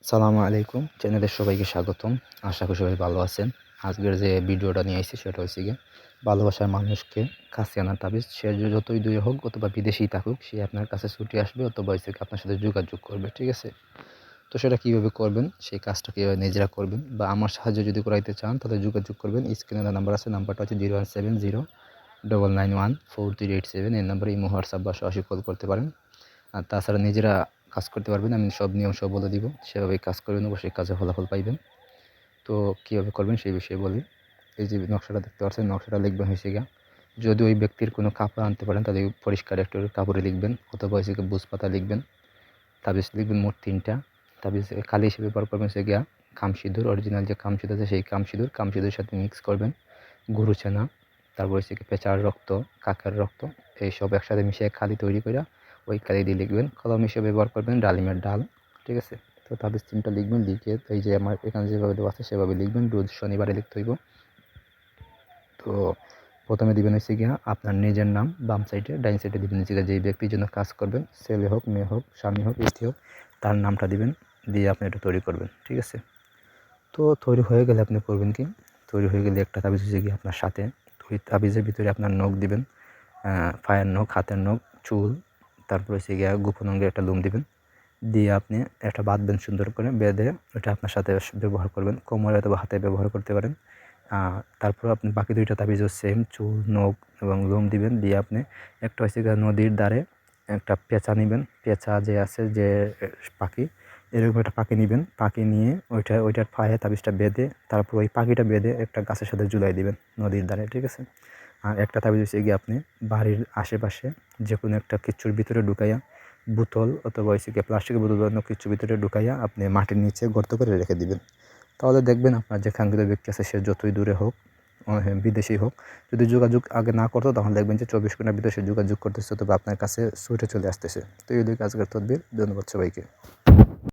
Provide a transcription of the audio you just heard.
সালামু আলাইকুম, চ্যানেলের সবাইকে স্বাগতম। আশা করি সবাই ভালো আছেন। আজকের যে ভিডিওটা নিয়ে এসেছি সেটা হচ্ছে গিয়ে ভালোবাসার মানুষকে কাছে আনার তাবিজ। সে যতই দূরে হোক অথবা বিদেশেই থাকুক, সে আপনার কাছে ছুটে আসবে অথবা হচ্ছে গিয়ে আপনার সাথে যোগাযোগ করবে, ঠিক আছে? তো সেটা কীভাবে করবেন, সেই কাজটা কীভাবে নিজেরা করবেন বা আমার সাহায্য যদি করাইতে চান তাহলে যোগাযোগ করবেন। স্ক্রিনে দেওয়া নাম্বার আছে, নাম্বারটা হচ্ছে 01709914387। এই নাম্বারে ইমো, হোয়াটসঅ্যাপ বা সরাসরি কল করতে পারেন। আর তাছাড়া নিজেরা কাজ করতে পারবেন। আমি সব নিয়ম সব বলে দিব, সেভাবেই কাজ করবেন, অবশ্যই কাজে ফলাফল পাইবেন। তো কীভাবে করবেন সেই বিষয়ে বলি। এই যে নকশাটা দেখতে পাচ্ছেন, নকশাটা লিখবেন হয়েছে গিয়া, যদি ওই ব্যক্তির কোনো কাপড় আনতে পারেন তাহলে পরিষ্কার একটা কাপড়ে লিখবেন, অথবা হচ্ছে গিয়ে বুঝপাতা লিখবেন। তাবিজ লিখবেন মোট 3টা। তাবিজ কালি হিসেবে ব্যবহার করবেন হচ্ছে গিয়া কামসিঁদুর, অরিজিনাল যে কামসিঁদুর আছে সেই কামসিঁদুরের সাথে মিক্স করবেন গরু ছানা, তারপর হচ্ছে কি পেঁচার রক্ত, কাকের রক্ত, এইসব একসাথে মিশিয়ে কালি তৈরি করে ওই কালি দিয়ে লিখবেন। কলম হিসেবে ব্যবহার করবেন ডালিমের ডাল, ঠিক আছে? তো তাবিজ 3টা লিখবেন, লিখে এই যে আমার এখানে যেভাবে দেওয়া আছে সেভাবে লিখবেন। রোজ শনিবারে লিখতে হইব। তো প্রথমে দিবেন হচ্ছে গিয়া আপনার নিজের নাম, বাম সাইডে, ডাইন সাইডে দিবেন হচ্ছে গিয়া যেই ব্যক্তির জন্য কাজ করবেন, ছেলে হোক, মেয়ে হোক, স্বামী হোক, স্ত্রী হোক, তার নামটা দিবেন, দিয়ে আপনি এটা তৈরি করবেন, ঠিক আছে? তো তৈরি হয়ে গেলে আপনি করবেন কি, তৈরি হয়ে গেলে একটা তাবিজ হচ্ছে গিয়ে আপনার সাথে, ওই তাবিজের ভিতরে আপনার নখ দিবেন, পায়ের নখ, হাতের নখ, চুল, তারপর হচ্ছে গিয়া গোপন অঙ্গের একটা লোম দিবেন, দিয়ে আপনি একটা বাঁধবেন সুন্দর করে, বেঁধে ওটা আপনার সাথে ব্যবহার করবেন, কোমরে অথবা হাতে ব্যবহার করতে পারেন। তারপর আপনি বাকি 2টা তাবিজও সেম, চুল, নখ এবং লোম দিবেন, দিয়ে আপনি একটা হচ্ছে গিয়ে নদীর ধারে একটা পেঁচা নেবেন, পেঁচা যে আছে যে পাখি, এরকম একটা পাখি নেবেন, পাখি নিয়ে ওইটার পায়ে তাবিজটা বেঁধে, তারপর ওই পাখিটা বেঁধে একটা গাছের সাথে ঝুলাই দিবেন নদীর ধারে, ঠিক আছে? আর একটা তাবিজ হচ্ছে গিয়ে আপনি বাড়ির আশেপাশে যে কোনো একটা কিচ্ছুর ভিতরে ঢুকাইয়া, বোতল অথবা হচ্ছে গিয়ে প্লাস্টিকের বোতল অন্য কিছুর ভিতরে ঢুকাইয়া আপনি মাটির নিচে গর্ত করে রেখে দিবেন। তাহলে দেখবেন আপনার যে কাঙ্ক্ষিত ব্যক্তি আছে সে যতই দূরে হোক, বিদেশেই হোক, যদি যোগাযোগ আগে না করতো তখন দেখবেন যে 24 ঘন্টার ভিতরে সে যোগাযোগ করতেছে অথবা আপনার কাছে ছুটে চলে আসতেছে। তো এই 2 কাজের তদবির। ধন্যবাদ সবাইকে।